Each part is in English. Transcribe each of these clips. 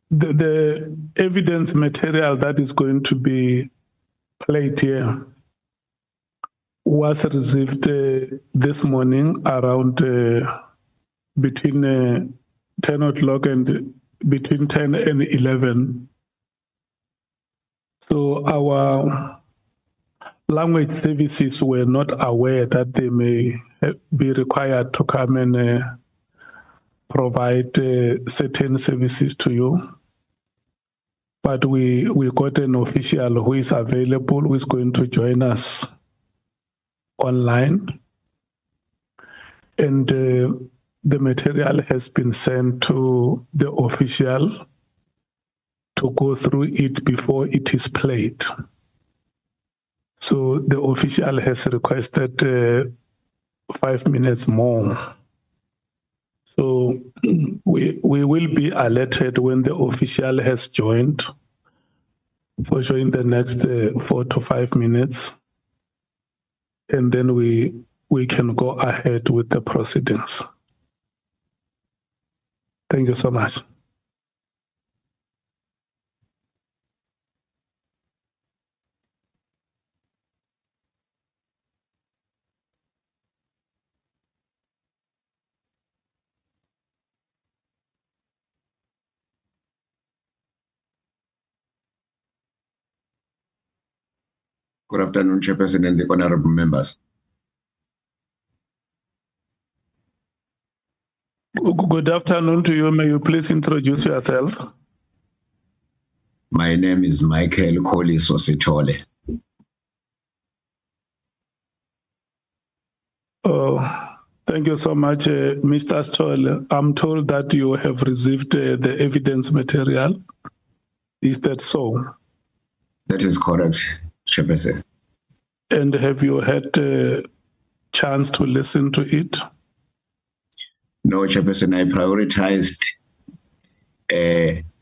the evidence material that is going to be played here was received this morning around between 10 o'clock and between 10 and 11. So our language services were not aware that they may be required to come and provide certain services to you. But we got an official who is available, who is going to join us online. And the material has been sent to the official to go through it before it is played. So the official has requested 5 minutes more. So we will be alerted when the official has joined for showing the next 4 to 5 minutes. And then we can go ahead with the proceedings. Thank you so much. Good afternoon, Chairperson and the honorable members. Good afternoon to you. May you please introduce yourself? My name is Michael Koliso Sithole. Oh, thank you so much, Mr. Stoll. I'm told that you have received the evidence material. Is that so? That is correct, Chairperson. And have you had a chance to listen to it? No, Chairperson, I prioritized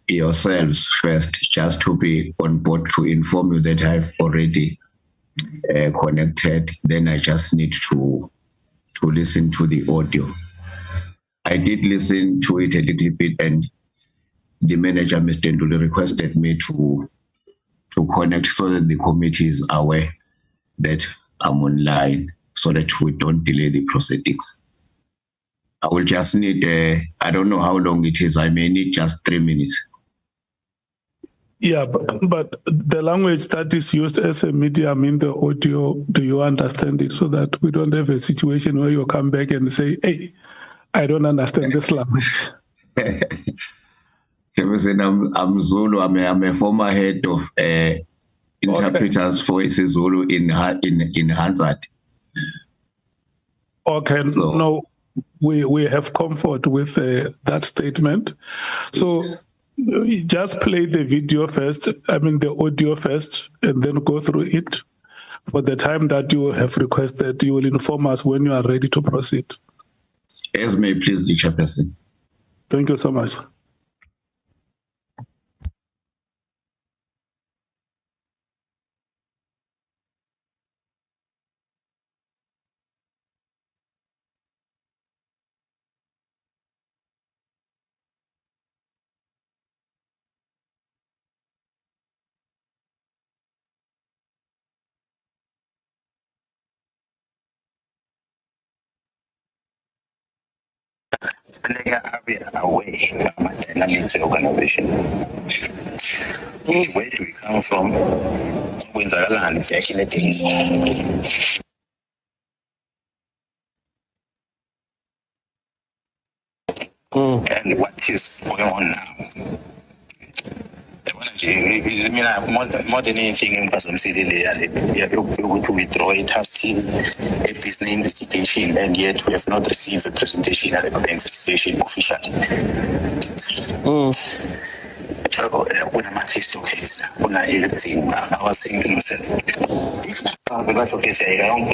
yourselves first, just to be on board to inform you that I've already connected. Then I just need to listen to the audio. I did listen to it a little bit, and the manager, Mr. Nduli, requested me to connect so that the committee is aware that I'm online, so that we don't delay the proceedings. I will just need, I don't know how long it is. I may need just 3 minutes. Yeah, but the language that is used as a medium in the audio, do you understand it, so that we don't have a situation where you come back and say, hey, I don't understand this language? I'm Zulu. I'm a former head of interpreters for Zulu in Hansard. Okay, so, no, we have comfort with that statement. So just play the video first, the audio first, and then go through it. For the time that you have requested, you will inform us when you are ready to proceed. As may please the Chairperson. Thank you so much. Away from a dynamics organization. Where do we come from? When's our land exactly things? And what is going on now? More than anything in Pasam City, to withdraw it has seen a business investigation, and yet we have not received a presentation at the investigation officially. When I'm at this case, when I everything, I was saying to myself, if that's okay, say, I don't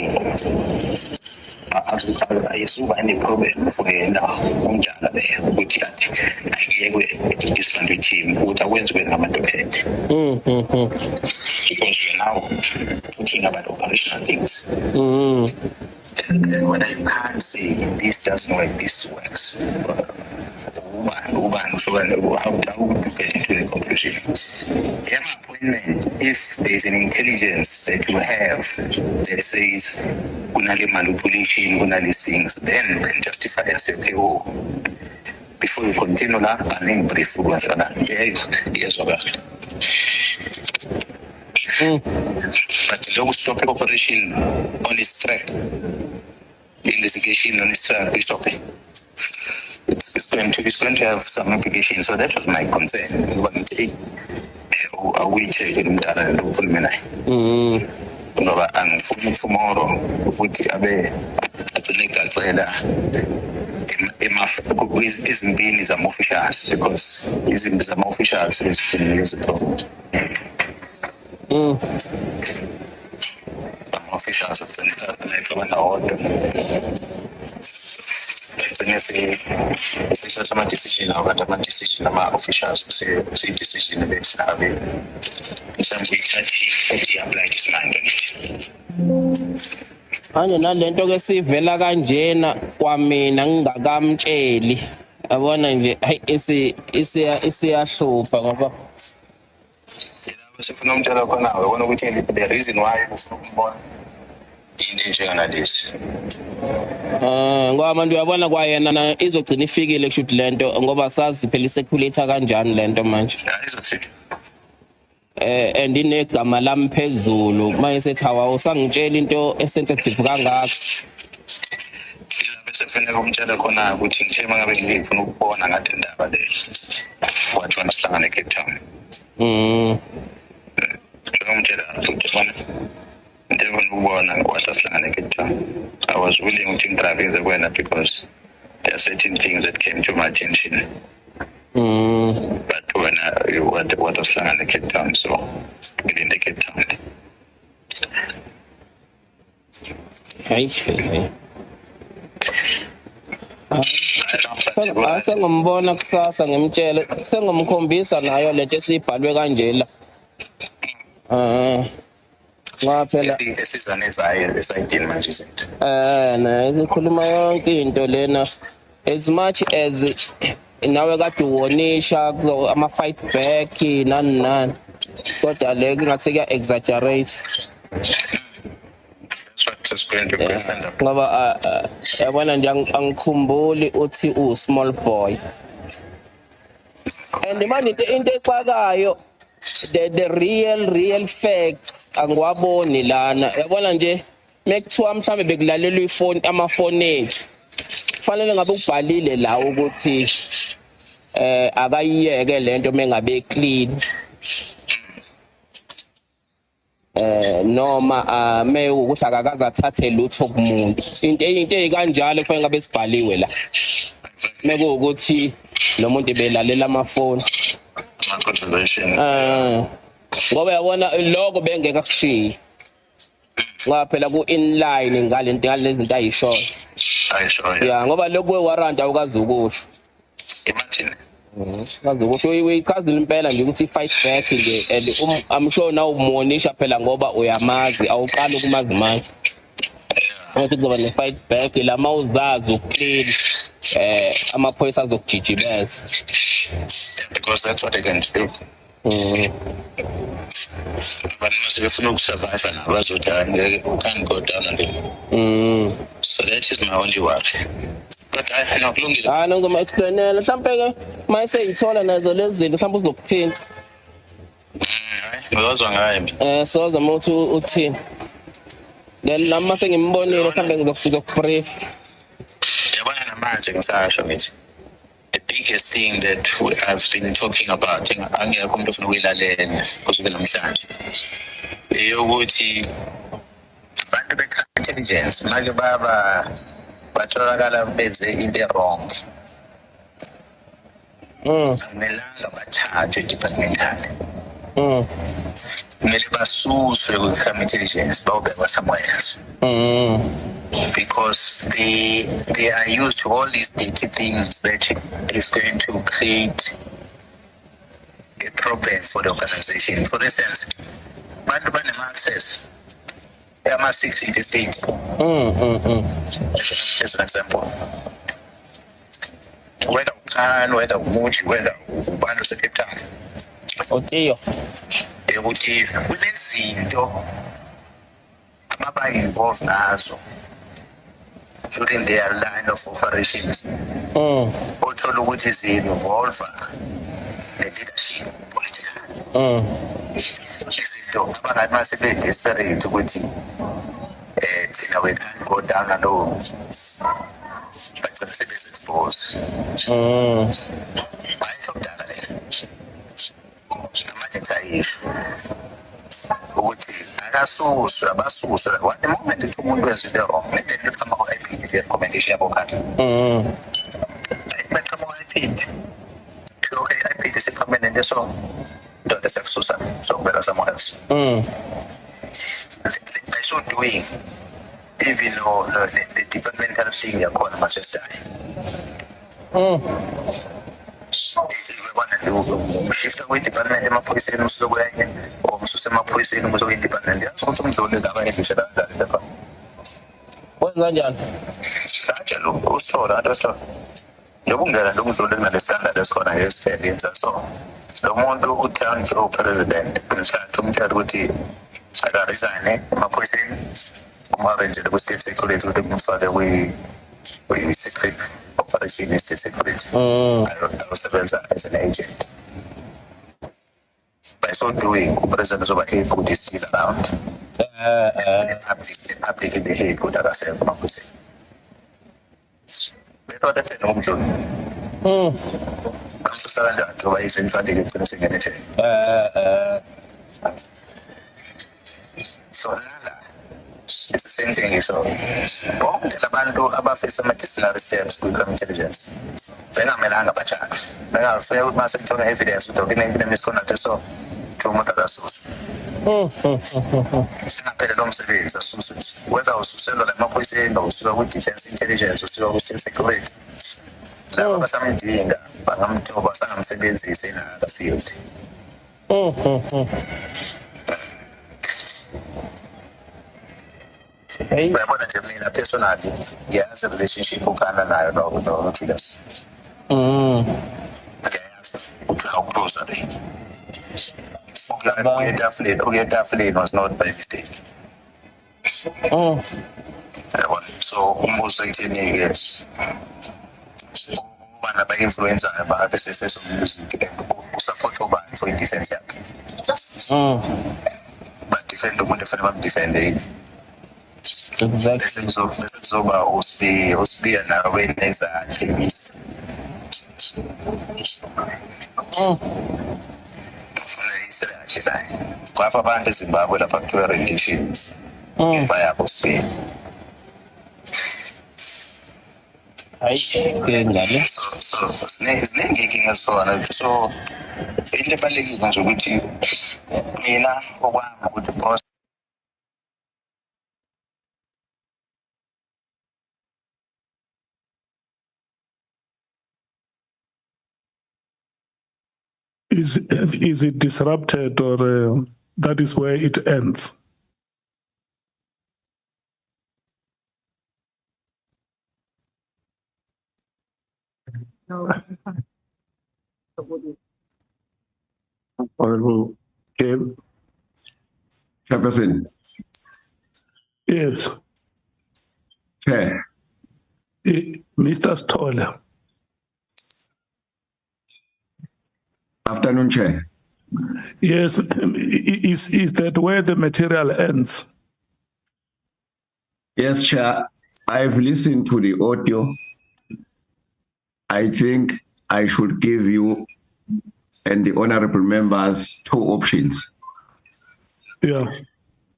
ayisuka ine-problem for yena unjani leyo ukuthi ayiyekwe i-disciplinary team ukuthi akwenziwe ngamadokhumenti because we're now talking about operational things. And when I can't say this doesn't work, this works. how to get into the conclusion. Yeah, my appointment, if there's an intelligence that you have that says kunale manipulation, kunale things, then you can justify and say, okay, oh, before you continue la, I need brief. Yes, okay. But the stop operation on its track, investigation on its track, we stop it. It's going to have some implications. So that was my concern. Are we checking that and open me? And for tomorrow, futhi abe atheleka cela izimbini zama-officials because izimbi zama-officials is a problem. Ama-officials atheleka order. It's a decision about the decision of officials say decision based on some we apply this mind on it. Manje nalento ke sivela kanjena kwamina ngingakamtsheli yabona nje hayi isiyahlupha ngoba sifuna umtshela khona ubona ukuthi the reason why ufuna ukubona into njengalesi ngoba abantu uyabona kwayena izogcina ifikile kushuthi lento ngoba sazi phela iseculator kanjani lento manje izokusithi and inegama lami phezulu manje sethi awusangitshela into esensitive kangaka bese kufanele umtshele khona ukuthi ngithe mangabe ngifuna ukubona ngale ndaba le wathi wena sihlangane eCape Town umtshela ukuthi khona ndivuna ukubona wathi sihlangane eCape Town. I was willing to intervene the winner because there are certain things that came to my attention. But when what was in the Cape Town, so within the Cape Town. Sengimbona kusasa ngimtshele sengimkhombisa nayo lento esibhalwe kanje la ngaphela isizane esayidini manje na isikhuluma yonke into lena as much as nawe kade uwonisha ama fight back nani kodwa le ngathi kuya exaggerate ngoba yabona nje angikhumbuli uthi small boy and manje into exakayo the real facts angiwaboni lana yabona nje mekuthiwa mhlambe bekulalela ifoni amafoni ethu kufanele ngabe ubhalile la ukuthi akayiyeke lento mengabe clean noma me ukuthi akakaza athathe lutho kumuntu into ezikanjalo kufanele ngabe sibhaliwe la mekuwukuthi lo muntu belalela amafoni ngoba yabona lokho bengeke akushiye ngaphela ku inline ngalezi zinto ayishoyo ya ngoba lokho wewarrant awukazi ukusho imagine kazi ukusho uyichazile impela nje ukuthi fight back nje and I'm sure now umuonisha phela ngoba uyamazi awuqala ukumazi manje ukuthi kuzoba ne fight back la mawuzazi ukuclean amaphoyisa azokujijibeza because that's what they can do. But if you survive and you can't go down again. So that is my only worry. But I not long enough. I know ngizoma explainela mhlambe ke mayise ithola nazo lezi zinto mhlambe uzokuthinta. Ngizozwa ngayo. Soza ukuthi uthini. Then lama sengimbonile mhlambe ngizokubrief. Yabona namanje ngisasho ngithi the biggest thing that I've been talking about angekho umuntu ofuna ukuyilalela kusukela namhlanje eyokuthi abantu be-intelligence manje batholakala benze into wrong akumelanga bathathwe departmentally kumele basuswe kwi-crime intelligence bawubekwa somewhere else because they are used to all these dirty things that is going to create a problem for the organization. For instance, bantu banema-access ama-6 interstate as an example. Whether uMkhwanazi, whether uMuji, whether ubani oseCape Town. Otiyo. Ukuthi kunezinto ababa-involved ngazo during their line of operations. Othola ukuthi zi-involve ne-leadership political. Izinto abangathi mase be-desperate ukuthi thina we can't go down alone. Bagcina sebezi-expose. Bayisho kudala le. Amanje ngisayisho ukuthi akasuswe abasuswe one moment ukuthi umuntu wenza into wrong then uqhamuka ku-IPD recommendation yabo kanti beqhamuka ku-IPD okay i-IPD si-permanent so ndoda sekususa sokubeka somewhere else. By so doing even though the departmental thing yakhona Manchester umshifta kwi-department emaphoyiseni umsuku kwenye or umsusa emaphoyiseni ukuze kwi-department yazi ukuthi umdluli ngabayedlishe kanjani lapha. Wenza kanjani? Kanjalo usithola nto yokungena nje umdluli kunale standard esikhona yesifedenza so lo muntu u-town through president mhlambe umtshela ukuthi akaresign emaphoyiseni umarenzele kwi-state security ukuthi kumfake kwi-secret operation state security. Ayosebenza as an agent. By so doing, upresident uzoba-behave ukuthi is still around. The public behave ukuthi akasekho emaphoyiseni. Bethu umdluli. Bamsusa kanjani ngoba izinfanele igcina sengene ejele. So nala it's the same thing ngisho bonke labantu abafisa ama-disciplinary steps kwi-crime intelligence bengamelanga bajake bengafike ukuthi mase kuthola evidence ukuthi kune-misconduct so kuthiwa umuntu akasusa singaphelelwa umsebenzi asuswe whether ususelwa la emaphoyiseni or usuka kwi-defense intelligence usuka kwi-state security laba basamdinga bangamthoba sangamsebenzisi in other field. Uyabona nje mina personally ngiyazi relationship ukhana nayo no-Julius. Ngiyazi ukuthi how-close are they. Ukuyetafuleni was not by mistake. Yabona so umbuzo ekutheni-ke ubani aba-influencer ba-face of music usupport ubani for i-defense yakhe. Badefende umuntu efanele bamdefende yini. Exactly. Zoba usibiya nawe neza activist. Kwafa abantu eZimbabwe lapha kuthiwa rendition. Emva yabo Spain. Hayi ngale. So ziningi inkinga zona so into ebalulekile nje ukuthi mina okwami ukuthi boss Is it disrupted or that is where it ends? Okay. Chairperson. Yes. Chair. Mr. Stoller. Afternoon, Chair. Yes, is that where the material ends? Yes, Chair. I've listened to the audio. I think I should give you and the honorable members two options. Yeah.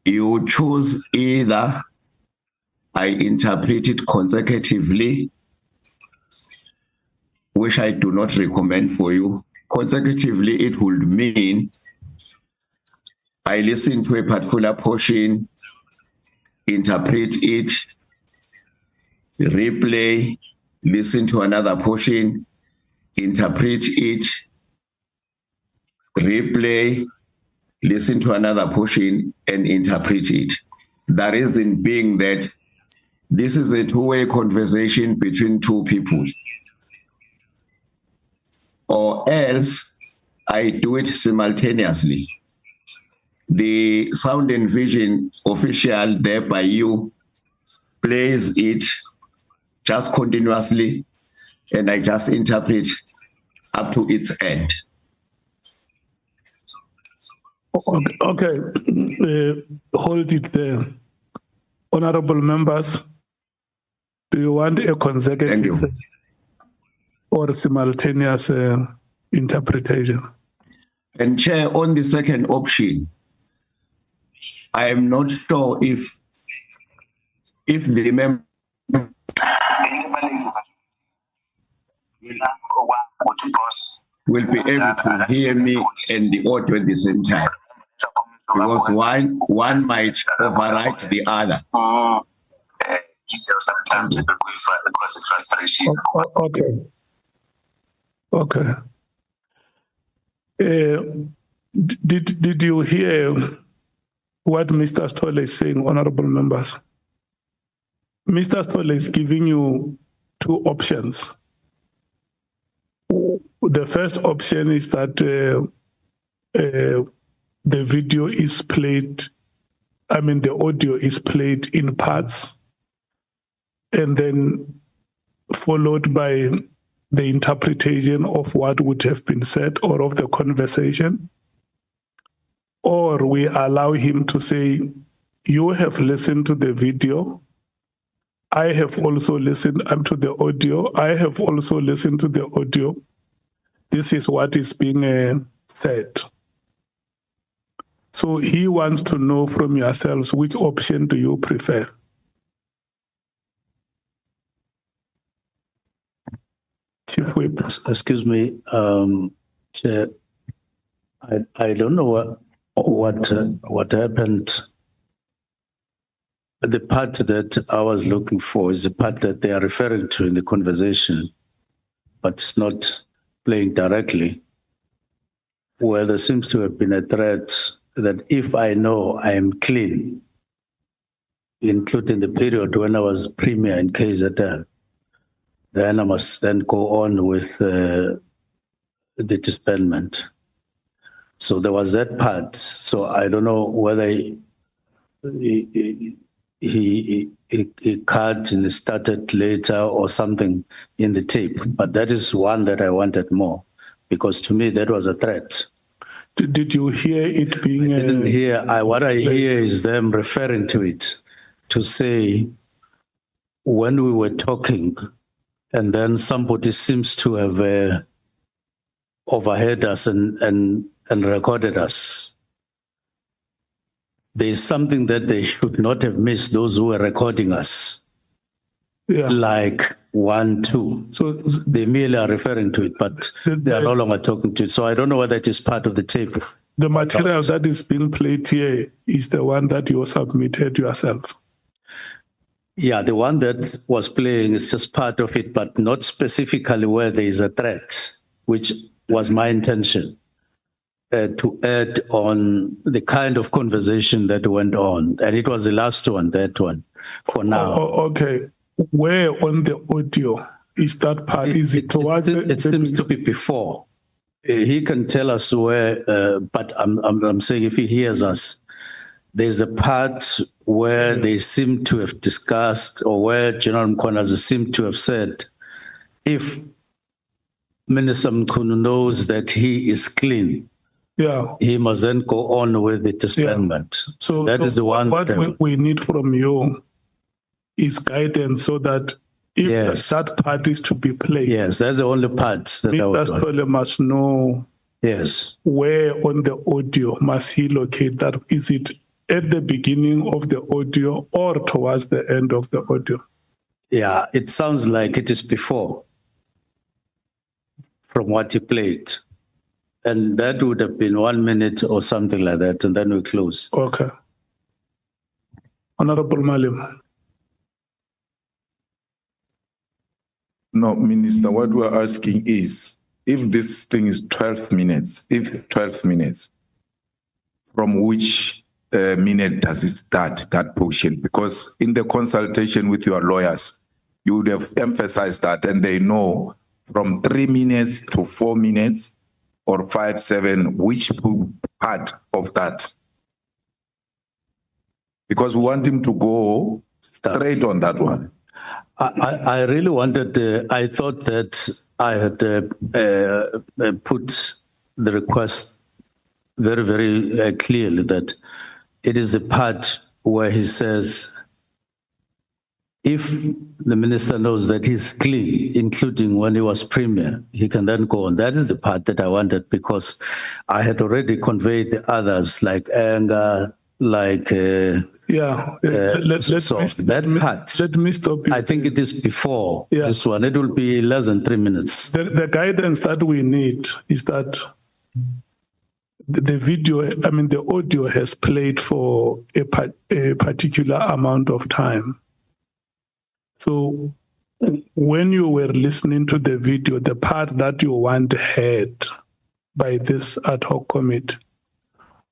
You choose either I interpret it consecutively, which I do not recommend for you. Consecutively, it would mean I listen to a particular portion, interpret it, replay, listen to another portion, interpret it, replay, listen to another portion, and interpret it. The reason being that this is a two-way conversation between two people. or else I do it simultaneously. The sound and vision official there by you plays it just continuously, and I just interpret up to its end. Okay. Hold it there. Honorable members, do you want a consecutive or simultaneous interpretation? And Chair, on the second option, I am not sure if the member will be able to hear me and the audio at the same time. Because one might override the other. Sometimes it causes frustration. Okay. Did you hear what Mr. Stolle is saying, honorable members? Mr. Stolle is giving you two options. The first option is that the video is played, the audio is played in parts and then followed by the interpretation of what would have been said or of the conversation. Or we allow him to say, you have listened to the video. I have also listened to the audio. I have also listened to the audio. This is what is being said. So he wants to know from yourselves, which option do you prefer? Chief Whip. Excuse me, Chair. I don't know what happened. The part that I was looking for is the part that they are referring to in the conversation, but it's not playing directly, where there seems to have been a threat that if I know I am clean, including the period when I was premier in KZN, then I must then go on with the disbandment. So there was that part. So I don't know whether he cut and started later or something in the tape, but that is one that I wanted more, because to me that was a threat. Did you hear it being? I didn't hear. What I hear is them referring to it, to say when we were talking, and then somebody seems to have overheard us and recorded us. There is something that they should not have missed, those who were recording us. Yeah. Like 1, 2. So they merely are referring to it, but they are no longer talking to it. So I don't know whether it is part of the tape. The material that is being played here is the one that you submitted yourself. Yeah, the one that was playing is just part of it, but not specifically where there is a threat, which was my intention. To add on the kind of conversation that went on. And it was the last one, that one, for now. Okay. Where on the audio is that part? Is it towards it seems to be before. He can tell us where, but I'm saying if he hears us, there's a part where they seem to have discussed, or where General Mkhwanazi seemed to have said, if Minister Mchunu knows that he is clean, he must then go on with the disbandment. Yeah. So that is the one. What we need from you is guidance, so that if that part is to be played. Yes, that's the only part. Mr. must know. Yes. Where on the audio must he locate that? Is it at the beginning of the audio or towards the end of the audio? Yeah, it sounds like it is before, from what he played. And that would have been 1 minute or something like that, and then we close. Okay. Honorable Malim. No, Minister, what we're asking is, if this thing is 12 minutes, from which minute does it start, that portion? Because in the consultation with your lawyers, you would have emphasized that, and they know from 3 minutes to 4 minutes or 5-7, which part of that? Because we want him to go straight on that one. I really wanted, I thought that I had put the request very, very clearly that it is the part where he says, if the minister knows that he's clean, including when he was premier, he can then go on. That is the part that I wanted, because I had already conveyed the others, like anger, like... Let me stop you. I think it is before this one. It will be less than 3 minutes. The guidance that we need is that the video, I mean, the audio has played for a particular amount of time. So when you were listening to the video, the part that you want heard by this ad hoc committee,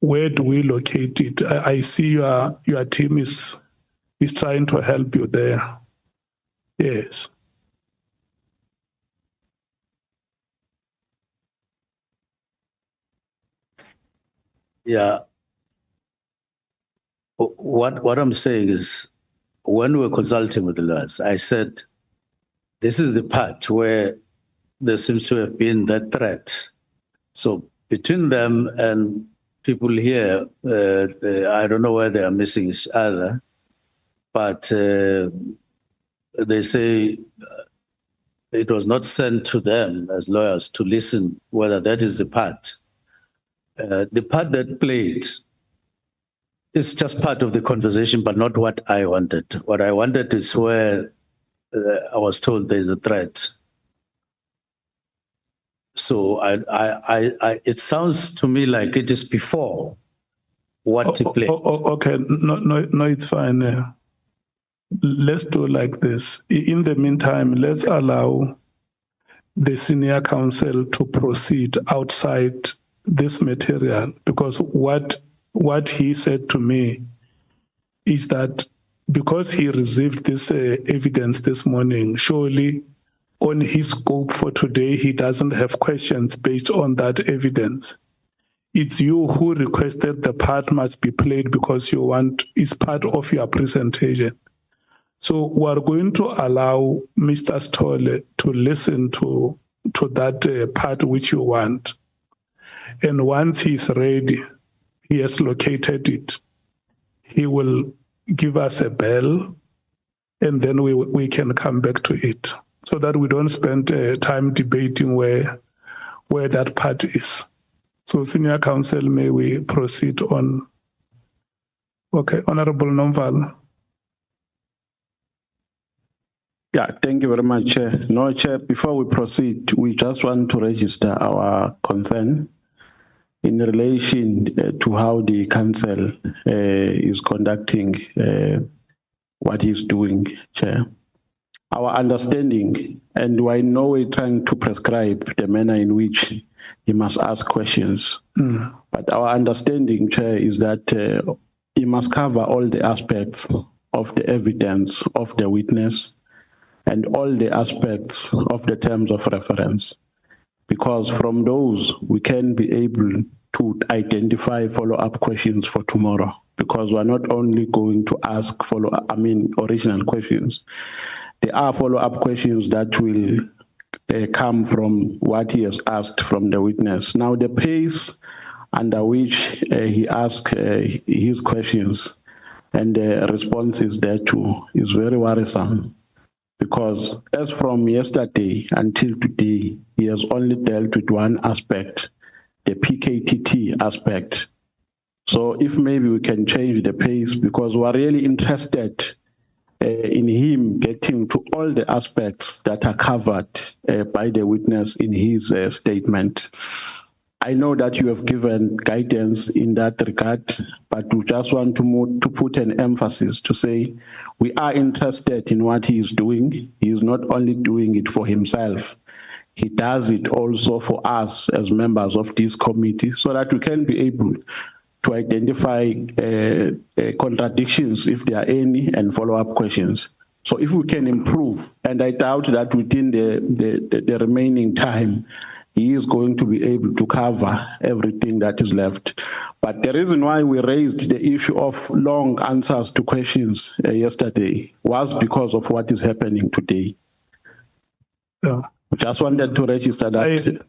where do we locate it? I see your team is trying to help you there. Yes. Yeah. What I'm saying is, when we were consulting with the lawyers, I said, this is the part where there seems to have been that threat. So between them and people here, I don't know where they are missing each other, but they say it was not sent to them as lawyers to listen whether that is the part. The part that played is just part of the conversation, but not what I wanted. What I wanted is where I was told there's a threat. So it sounds to me like it is before what to play. Okay, no, it's fine. Let's do like this. In the meantime, let's allow the senior counsel to proceed outside this material, because what he said to me is that because he received this evidence this morning, surely on his scope for today, he doesn't have questions based on that evidence. It's you who requested the part must be played because you want, it's part of your presentation. So we're going to allow Mr. Stolle to listen to that part which you want. And once he's ready, he has located it, he will give us a bell, and then we can come back to it, so that we don't spend time debating where that part is. So, Senior Counsel, may we proceed on? Okay, Honorable Nomval. Yeah, thank you very much, Chair. No, Chair, before we proceed, we just want to register our concern in relation to how the council is conducting what he's doing, Chair. Our understanding, and I know we're trying to prescribe the manner in which he must ask questions, but our understanding, Chair, is that he must cover all the aspects of the evidence of the witness and all the aspects of the terms of reference, because from those we can be able to identify follow-up questions for tomorrow, because we're not only going to ask original questions. There are follow-up questions that will come from what he has asked from the witness. Now, the pace under which he asked his questions and the responses thereto is very worrisome, because as from yesterday until today, he has only dealt with one aspect, the PKTT aspect. So if maybe we can change the pace, because we're really interested in him getting to all the aspects that are covered by the witness in his statement. I know that you have given guidance in that regard, but we just want to put an emphasis to say we are interested in what he is doing. He is not only doing it for himself, he does it also for us as members of this committee, so that we can be able to identify contradictions, if there are any, and follow-up questions. So if we can improve, and I doubt that within the remaining time, he is going to be able to cover everything that is left. But the reason why we raised the issue of long answers to questions yesterday was because of what is happening today. Yeah. Just wanted to register that,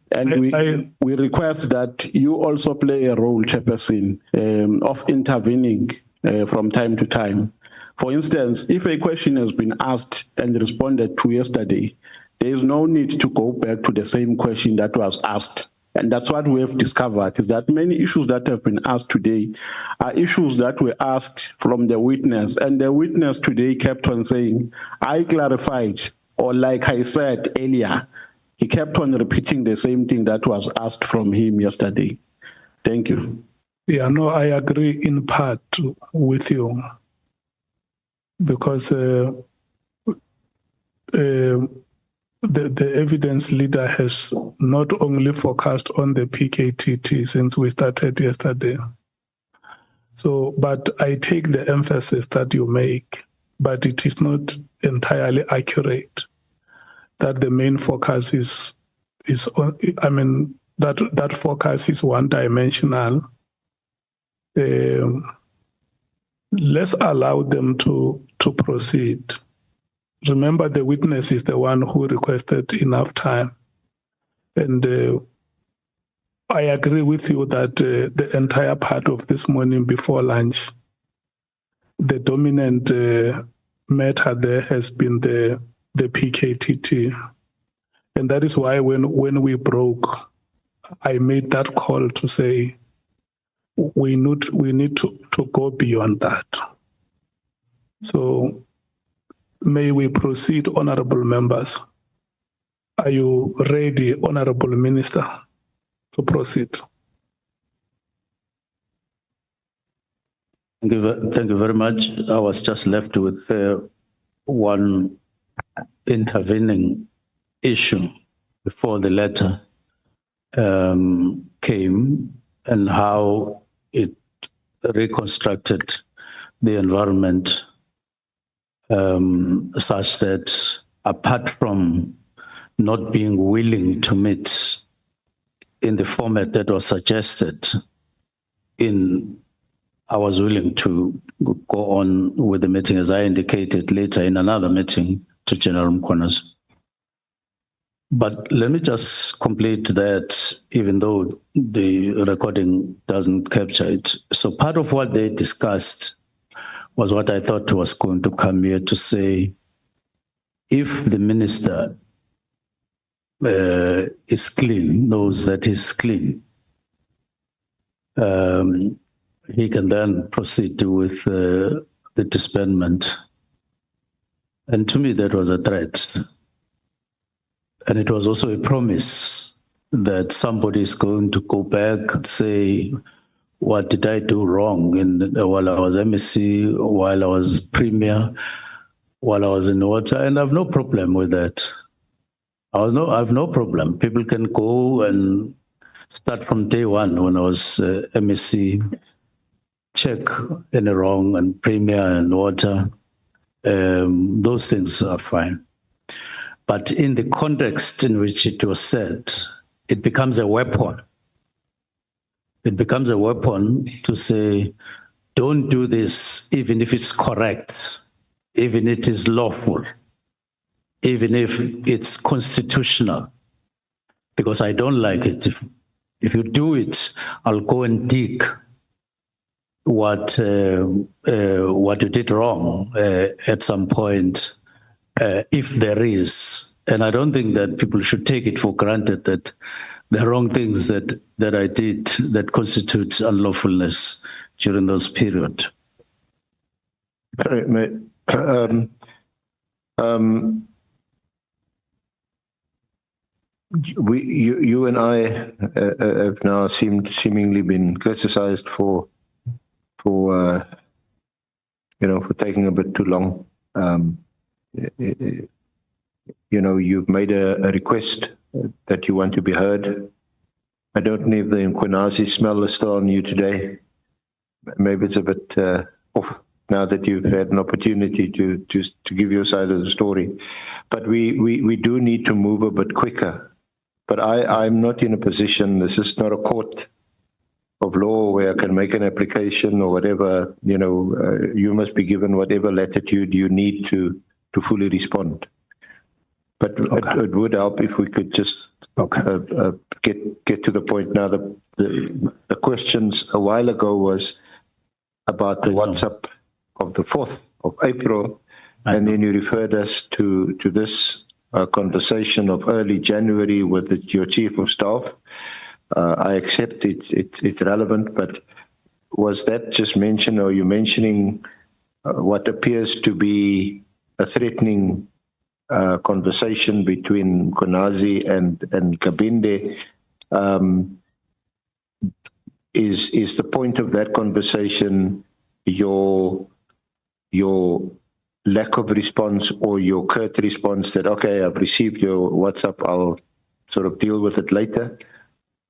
we request that you also play a role, Chairperson, of intervening from time to time. For instance, if a question has been asked and responded to yesterday, there is no need to go back to the same question that was asked. And that's what we have discovered, is that many issues that have been asked today are issues that were asked from the witness. And the witness today kept on saying, I clarified, or like I said earlier, he kept on repeating the same thing that was asked from him yesterday. Thank you. Yeah, no, I agree in part with you, because the evidence leader has not only focused on the PKTT since we started yesterday. So, but I take the emphasis that you make, but it is not entirely accurate that the main focus is on, I mean, that focus is one-dimensional. Let's allow them to proceed. Remember, the witness is the one who requested enough time. And I agree with you that the entire part of this morning before lunch, the dominant matter there has been the PKTT. And that is why when we broke, I made that call to say, we need to go beyond that. So may we proceed, honorable members. Are you ready, honorable minister, to proceed? Thank you very much. I was just left with one intervening issue before the letter came, and how it reconstructed the environment such that, apart from not being willing to meet in the format that was suggested, I was willing to go on with the meeting, as I indicated later in another meeting to General Mkhwanazi. But let me just complete that, even though the recording doesn't capture it. So part of what they discussed was what I thought was going to come here to say, if the minister is clean, knows that he's clean, he can then proceed with the disbandment. And to me, that was a threat. And it was also a promise that somebody is going to go back and say, what did I do wrong while I was MEC, while I was Premier, while I was in water? And I have no problem with that. I have no problem. People can go and start from day one when I was MEC, check any wrong and Premier and water. Those things are fine. But in the context in which it was said, it becomes a weapon. It becomes a weapon to say, don't do this, even if it's correct, even if it is lawful, even if it's constitutional, because I don't like it. If you do it, I'll go and dig what you did wrong at some point, if there is. And I don't think that people should take it for granted that the wrong things that I did that constitutes unlawfulness during those periods. You and I have now seemingly been criticized for taking a bit too long. You've made a request that you want to be heard. I don't know if the Mkhwanazi smell is still on you today. Maybe it's a bit off. now that you've had an opportunity to give your side of the story. But we do need to move a bit quicker. But I'm not in a position, this is not a court of law where I can make an application or whatever, you must be given whatever latitude you need to fully respond. But it would help if we could just get to the point now. The questions a while ago was about the WhatsApp of the 4th of April, and then you referred us to this conversation of early January with your chief of staff. I accept it's relevant, but was that just mentioned, or are you mentioning what appears to be a threatening conversation between Mkhwanazi and Kabinde? Is the point of that conversation your lack of response or your curt response that, okay, I've received your WhatsApp, I'll sort of deal with it later?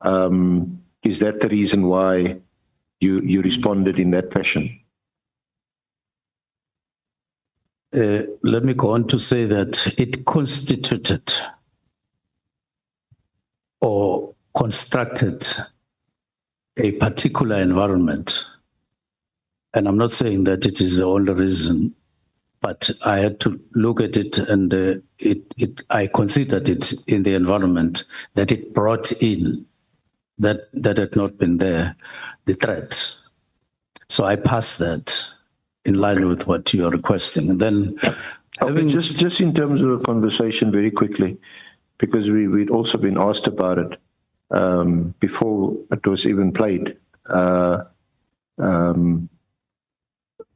Is that the reason why you responded in that fashion? Let me go on to say that it constituted or constructed a particular environment. And I'm not saying that it is the only reason, but I had to look at it, and I considered it in the environment that it brought in that had not been there, the threat. So I passed that in line with what you are requesting. And then just in terms of the conversation very quickly, because we'd also been asked about it before it was even played.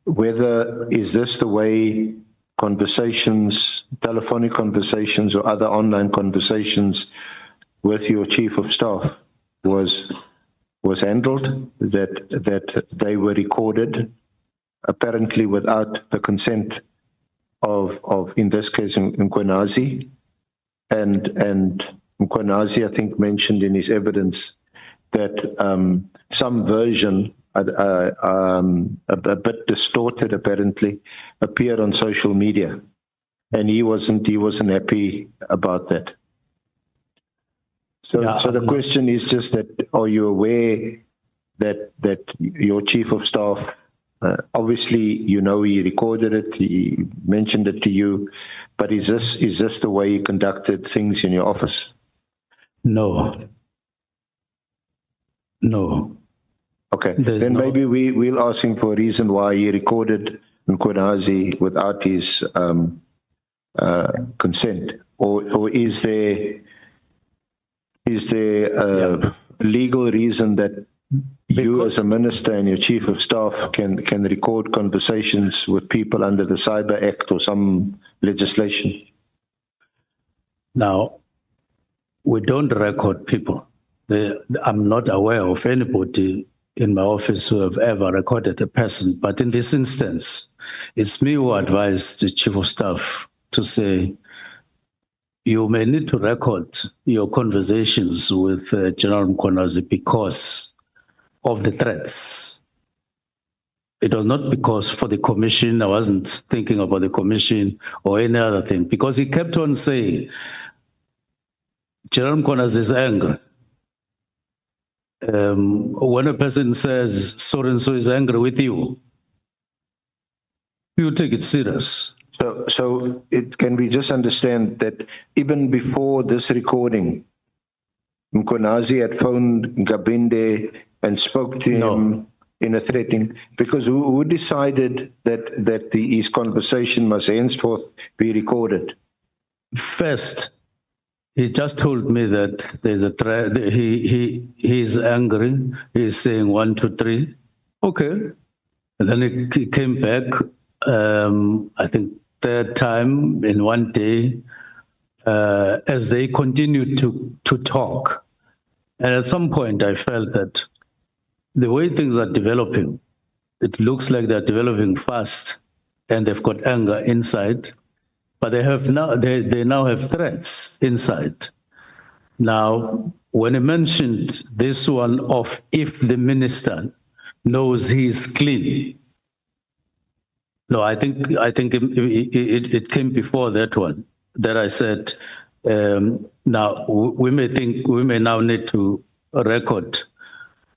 Whether is this the way conversations, telephonic conversations or other online conversations with your chief of staff was handled, that they were recorded, apparently without the consent of in this case, Mkhwanazi, and Mkhwanazi, I think, mentioned in his evidence that some version, a bit distorted apparently, appeared on social media, and he wasn't happy about that. So the question is just that, are you aware that your chief of staff, obviously, he recorded it, he mentioned it to you, but is this the way you conducted things in your office? No. Okay, then maybe we'll ask him for a reason why he recorded Mkhwanazi without his consent, or is there a legal reason that you as a minister and your chief of staff can record conversations with people under the Cyber Act or some legislation? Now, we don't record people. I'm not aware of anybody in my office who have ever recorded a person. But in this instance, it's me who advised the chief of staff to say, you may need to record your conversations with General Mkhwanazi because of the threats. It was not because for the commission, I wasn't thinking about the commission or any other thing, because he kept on saying, General Mkhwanazi is angry. When a person says so-and-so is angry with you, you take it serious. So can we just understand that even before this recording, Mkhwanazi had phoned Kabinde and spoke to him in a threatening, because who decided that his conversation must henceforth be recorded? First, he just told me that there's a threat. He's angry. He's saying 1, 2, 3. Okay. And then he came back, I think third time in one day, as they continued to talk. And at some point I felt that the way things are developing, it looks like they're developing fast and they've got anger inside. But they now have threats inside. Now, when he mentioned this one of if the minister knows he is clean, No, I think it came before that one. That I said, now we may now need to record.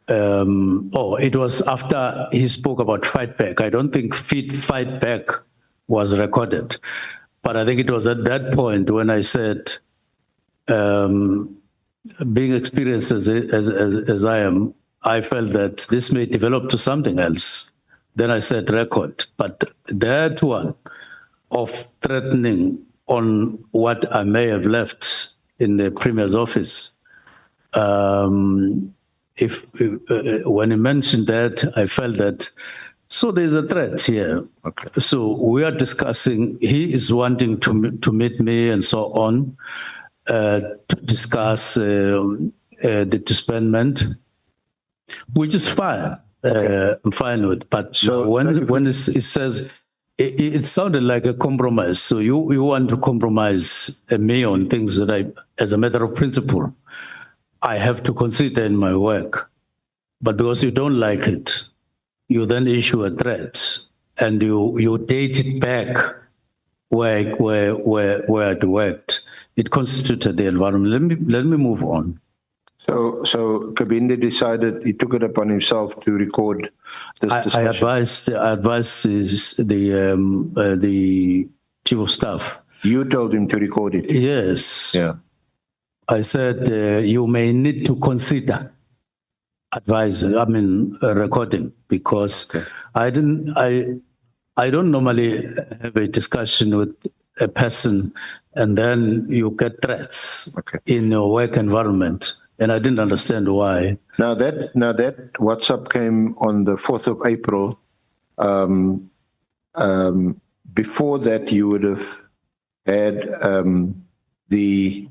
It was after he spoke about fight back. I don't think fight back was recorded, but I think it was at that point when I said, being experienced as I am, I felt that this may develop to something else. Then I said record, but that one of threatening on what I may have left in the Premier's office, when he mentioned that, I felt that, so there's a threat here. Okay. So we are discussing, he is wanting to meet me and so on, to discuss the disbandment, which is fine. I'm fine with, but So when it says, it sounded like a compromise. So you want to compromise me on things that I, as a matter of principle, I have to consider in my work. But because you don't like it, you then issue a threat and you date it back where it worked. It constituted the environment. Let me move on. So Kabinde decided, he took it upon himself to record this discussion. I advised the chief of staff. You told him to record it. Yes. Yeah. I said, you may need to consider recording, because Okay. I don't normally have a discussion with a person and then you get threats in your work environment. And I didn't understand why. Now that WhatsApp came on the 4th of April, before that you would have had the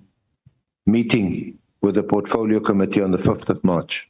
meeting with the portfolio committee on the 5th of March.